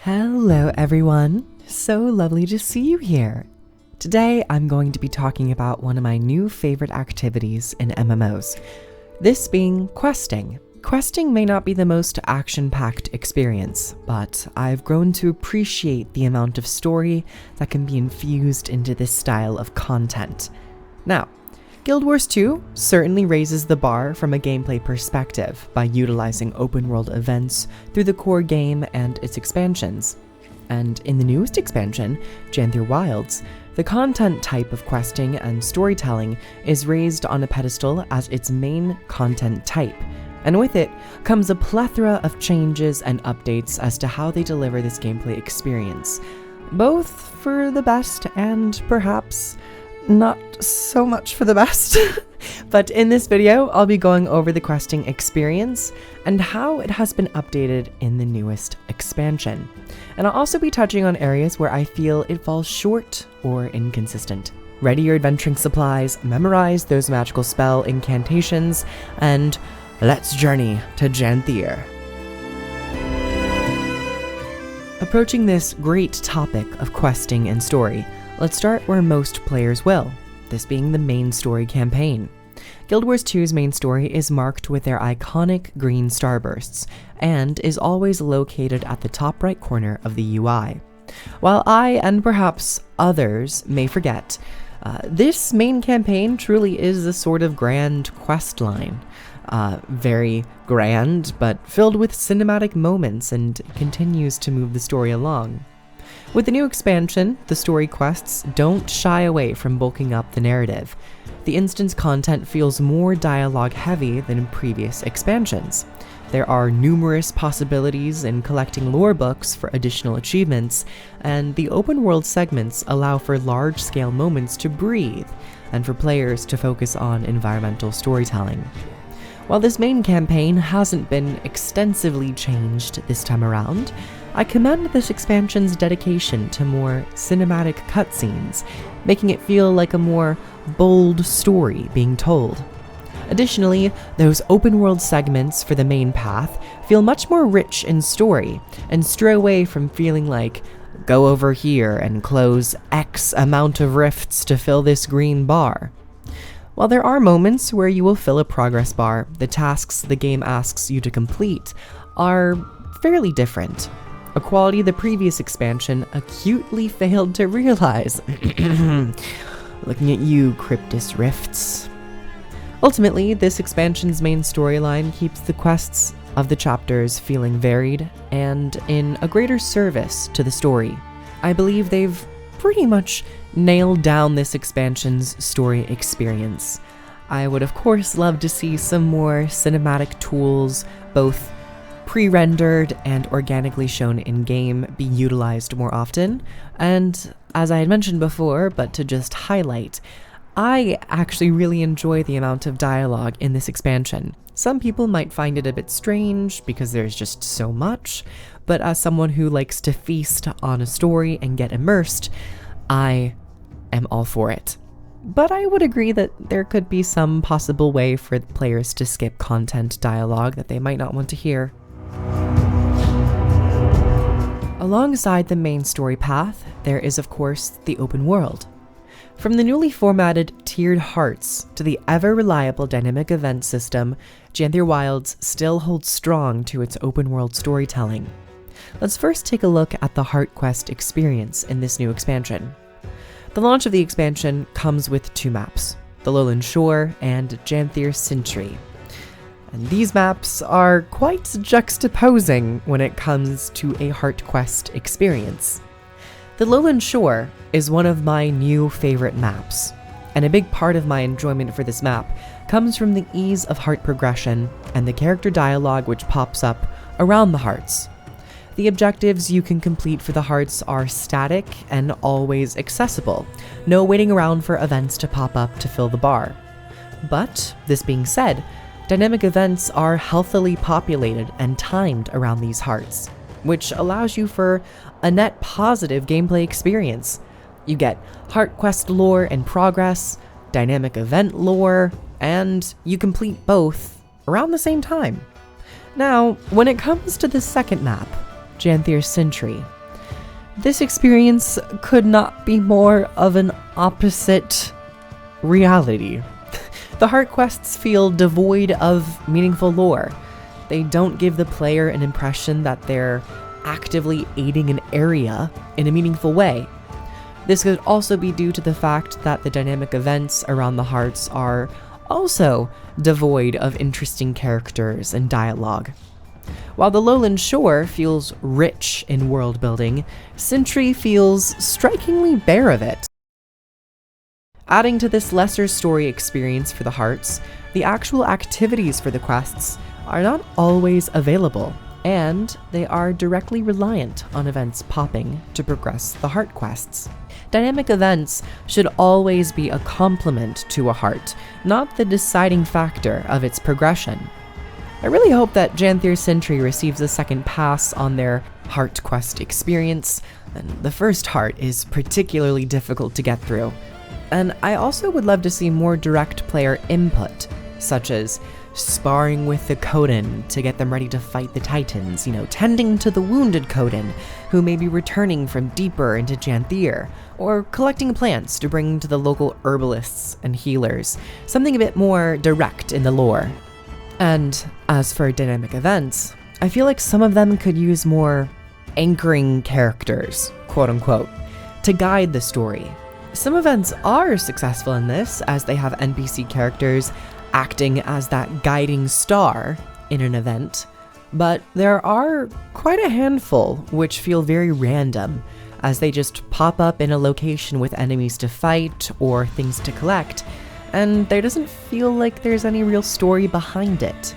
Hello everyone, so lovely to see you here. Today I'm going to be talking about one of my new favorite activities in MMOs, this being questing. Questing may not be the most action-packed experience, but I've grown to appreciate the amount of story that can be infused into this style of content. Now, Guild Wars 2 certainly raises the bar from a gameplay perspective by utilizing open-world events through the core game and its expansions. And in the newest expansion, Janthir Wilds, the content type of questing and storytelling is raised on a pedestal as its main content type, and with it comes a plethora of changes and updates as to how they deliver this gameplay experience, both for the best and perhaps not so much for the best. But in this video, I'll be going over the questing experience and how it has been updated in the newest expansion. And I'll also be touching on areas where I feel it falls short or inconsistent. Ready your adventuring supplies, memorize those magical spell incantations, and let's journey to Janthir. Approaching this great topic of questing and story, let's start where most players will, this being the main story campaign. Guild Wars 2's main story is marked with their iconic green starbursts, and is always located at the top right corner of the UI. While I, and perhaps others, may forget, this main campaign truly is a sort of grand quest line. Very grand, but filled with cinematic moments and continues to move the story along. With the new expansion, the story quests don't shy away from bulking up the narrative. The instance content feels more dialogue heavy than in previous expansions. There are numerous possibilities in collecting lore books for additional achievements, and the open world segments allow for large-scale moments to breathe and for players to focus on environmental storytelling. While this main campaign hasn't been extensively changed this time around, I commend this expansion's dedication to more cinematic cutscenes, making it feel like a more bold story being told. Additionally, those open-world segments for the main path feel much more rich in story, and stray away from feeling like, go over here and close X amount of rifts to fill this green bar. While there are moments where you will fill a progress bar, the tasks the game asks you to complete are fairly different. A quality the previous expansion acutely failed to realize. Looking at you, Cryptus Rifts. Ultimately, this expansion's main storyline keeps the quests of the chapters feeling varied and in a greater service to the story. I believe they've pretty much nailed down this expansion's story experience. I would of course love to see some more cinematic tools, both pre-rendered and organically shown in-game, be utilized more often, and as I had mentioned before, but to just highlight, I actually really enjoy the amount of dialogue in this expansion. Some people might find it a bit strange because there's just so much, but as someone who likes to feast on a story and get immersed, I am all for it. But I would agree that there could be some possible way for players to skip content dialogue that they might not want to hear. Alongside the main story path, there is of course the open world. From the newly formatted tiered hearts to the ever-reliable dynamic event system, Janthir Wilds still holds strong to its open world storytelling. Let's first take a look at the heart quest experience in this new expansion. The launch of the expansion comes with two maps, the Lowland Shore and Janthir Sentry. And these maps are quite juxtaposing when it comes to a heart quest experience. The Lowland Shore is one of my new favorite maps, and a big part of my enjoyment for this map comes from the ease of heart progression and the character dialogue which pops up around the hearts. The objectives you can complete for the hearts are static and always accessible, no waiting around for events to pop up to fill the bar. But, this being said, dynamic events are healthily populated and timed around these hearts, which allows you for a net positive gameplay experience. You get heart quest lore and progress, dynamic event lore, and you complete both around the same time. Now, when it comes to the second map, Janthir Sentry. This experience could not be more of an opposite reality. The heart quests feel devoid of meaningful lore. They don't give the player an impression that they're actively aiding an area in a meaningful way. This could also be due to the fact that the dynamic events around the hearts are also devoid of interesting characters and dialogue. While the Lowland Shore feels rich in world building, Sentry feels strikingly bare of it. Adding to this lesser story experience for the hearts, the actual activities for the quests are not always available, and they are directly reliant on events popping to progress the heart quests. Dynamic events should always be a complement to a heart, not the deciding factor of its progression. I really hope that Janthir Sentry receives a second pass on their heart quest experience, and the first heart is particularly difficult to get through. And I also would love to see more direct player input, such as sparring with the Coden to get them ready to fight the Titans, tending to the wounded Coden, who may be returning from deeper into Janthir, or collecting plants to bring to the local herbalists and healers, something a bit more direct in the lore. And as for dynamic events, I feel like some of them could use more anchoring characters, quote unquote, to guide the story. Some events are successful in this, as they have NPC characters acting as that guiding star in an event, but there are quite a handful which feel very random, as they just pop up in a location with enemies to fight or things to collect, and there doesn't feel like there's any real story behind it.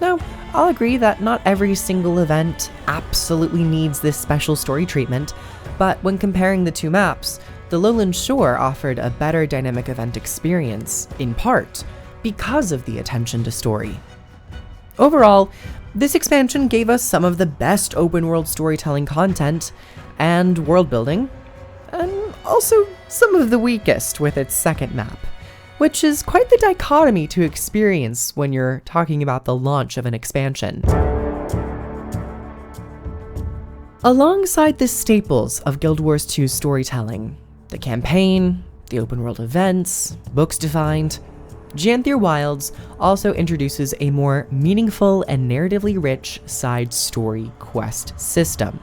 Now, I'll agree that not every single event absolutely needs this special story treatment, but when comparing the two maps, the Lowland Shore offered a better dynamic event experience, in part, because of the attention to story. Overall, this expansion gave us some of the best open-world storytelling content and world building, and also some of the weakest with its second map, which is quite the dichotomy to experience when you're talking about the launch of an expansion. Alongside the staples of Guild Wars 2's storytelling, the campaign, the open world events, books defined, Janthir Wilds also introduces a more meaningful and narratively rich side story quest system.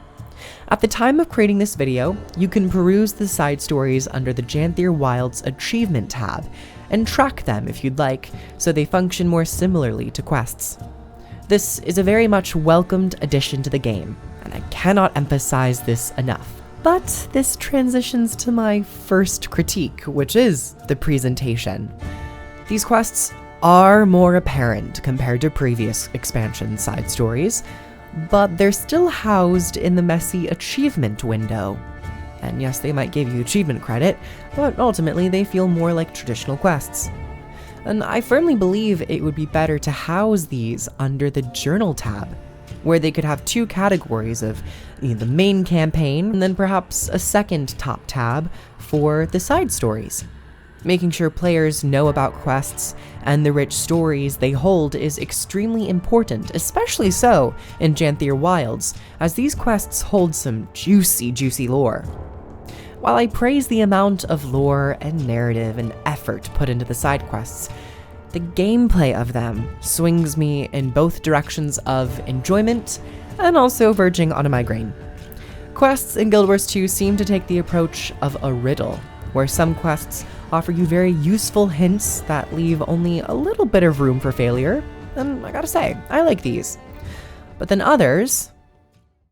At the time of creating this video, you can peruse the side stories under the Janthir Wilds achievement tab and track them if you'd like, so they function more similarly to quests. This is a very much welcomed addition to the game, and I cannot emphasize this enough. But this transitions to my first critique, which is the presentation. These quests are more apparent compared to previous expansion side stories, but they're still housed in the messy achievement window. And yes, they might give you achievement credit, but ultimately they feel more like traditional quests. And I firmly believe it would be better to house these under the Journal tab, where they could have two categories of the main campaign and then perhaps a second top tab for the side stories. Making sure players know about quests and the rich stories they hold is extremely important, especially so in Janthir Wilds, as these quests hold some juicy lore. While I praise the amount of lore and narrative and effort put into the side quests, the gameplay of them swings me in both directions of enjoyment and also verging on a migraine. Quests in Guild Wars 2 seem to take the approach of a riddle, where some quests offer you very useful hints that leave only a little bit of room for failure, and I gotta say, I like these. But then others...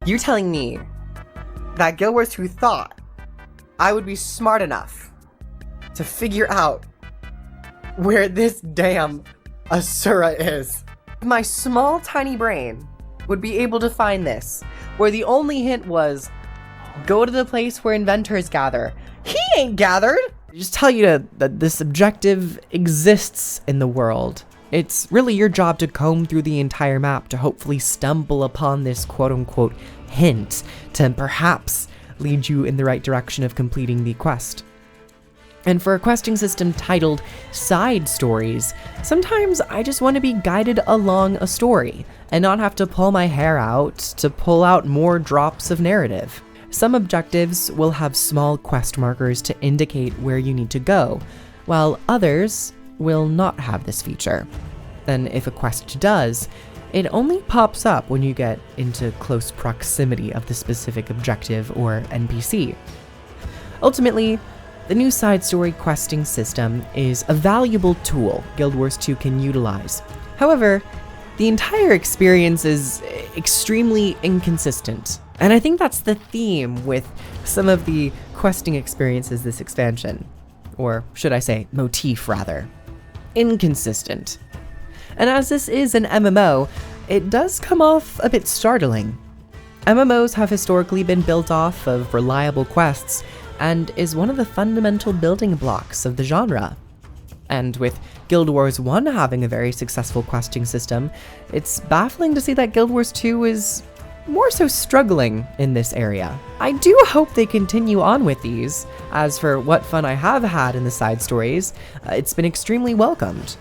You're telling me that Guild Wars 2 thought I would be smart enough to figure out where this damn Asura is? My small tiny brain would be able to find this, where the only hint was, go to the place where inventors gather. He ain't gathered! Just tell you that this objective exists in the world. It's really your job to comb through the entire map to hopefully stumble upon this quote-unquote hint to perhaps lead you in the right direction of completing the quest. And for a questing system titled Side Stories, sometimes I just want to be guided along a story and not have to pull my hair out to pull out more drops of narrative. Some objectives will have small quest markers to indicate where you need to go, while others will not have this feature. And if a quest does, it only pops up when you get into close proximity of the specific objective or NPC. Ultimately, the new side story questing system is a valuable tool Guild Wars 2 can utilize. However, the entire experience is extremely inconsistent, and I think that's the theme with some of the questing experiences this expansion. Or should I say, motif rather. Inconsistent. And as this is an MMO, it does come off a bit startling. MMOs have historically been built off of reliable quests, and is one of the fundamental building blocks of the genre. And with Guild Wars 1 having a very successful questing system, it's baffling to see that Guild Wars 2 is more so struggling in this area. I do hope they continue on with these. As for what fun I have had in the side stories, it's been extremely welcomed.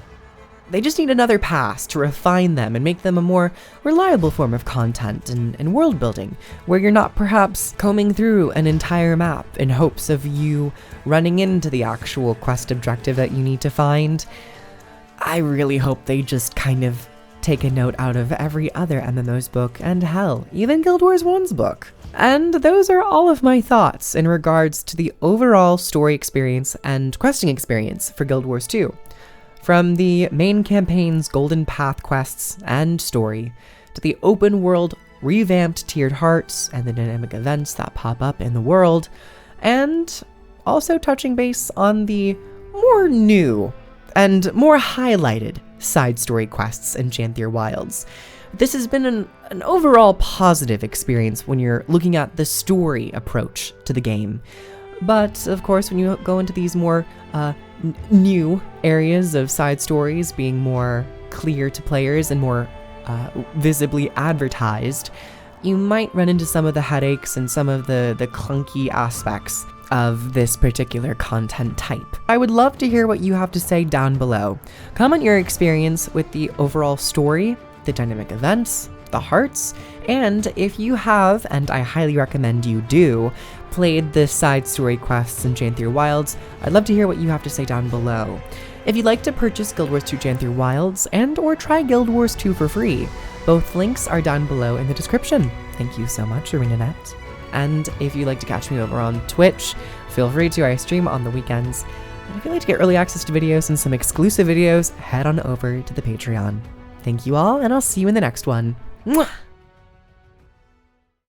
They just need another pass to refine them and make them a more reliable form of content and world building, where you're not perhaps combing through an entire map in hopes of you running into the actual quest objective that you need to find. I really hope they just kind of take a note out of every other MMO's book, and hell, even Guild Wars 1's book. And those are all of my thoughts in regards to the overall story experience and questing experience for Guild Wars 2. From the main campaign's Golden Path quests and story, to the open world revamped tiered hearts and the dynamic events that pop up in the world, and also touching base on the more new and more highlighted side story quests in Janthir Wilds. This has been an overall positive experience when you're looking at the story approach to the game. But, of course, when you go into these more new areas of side stories being more clear to players and more visibly advertised, you might run into some of the headaches and some of the clunky aspects of this particular content type. I would love to hear what you have to say down below. Comment your experience with the overall story, the dynamic events, the hearts, and if you have, and I highly recommend you do, played the side story quests in Janthir Wilds, I'd love to hear what you have to say down below. If you'd like to purchase Guild Wars 2 Janthir Wilds and or try Guild Wars 2 for free, both links are down below in the description. Thank you so much, ArenaNet. And if you'd like to catch me over on Twitch, feel free to. I stream on the weekends. And if you'd like to get early access to videos and some exclusive videos, head on over to the Patreon. Thank you all, and I'll see you in the next one. Mwah!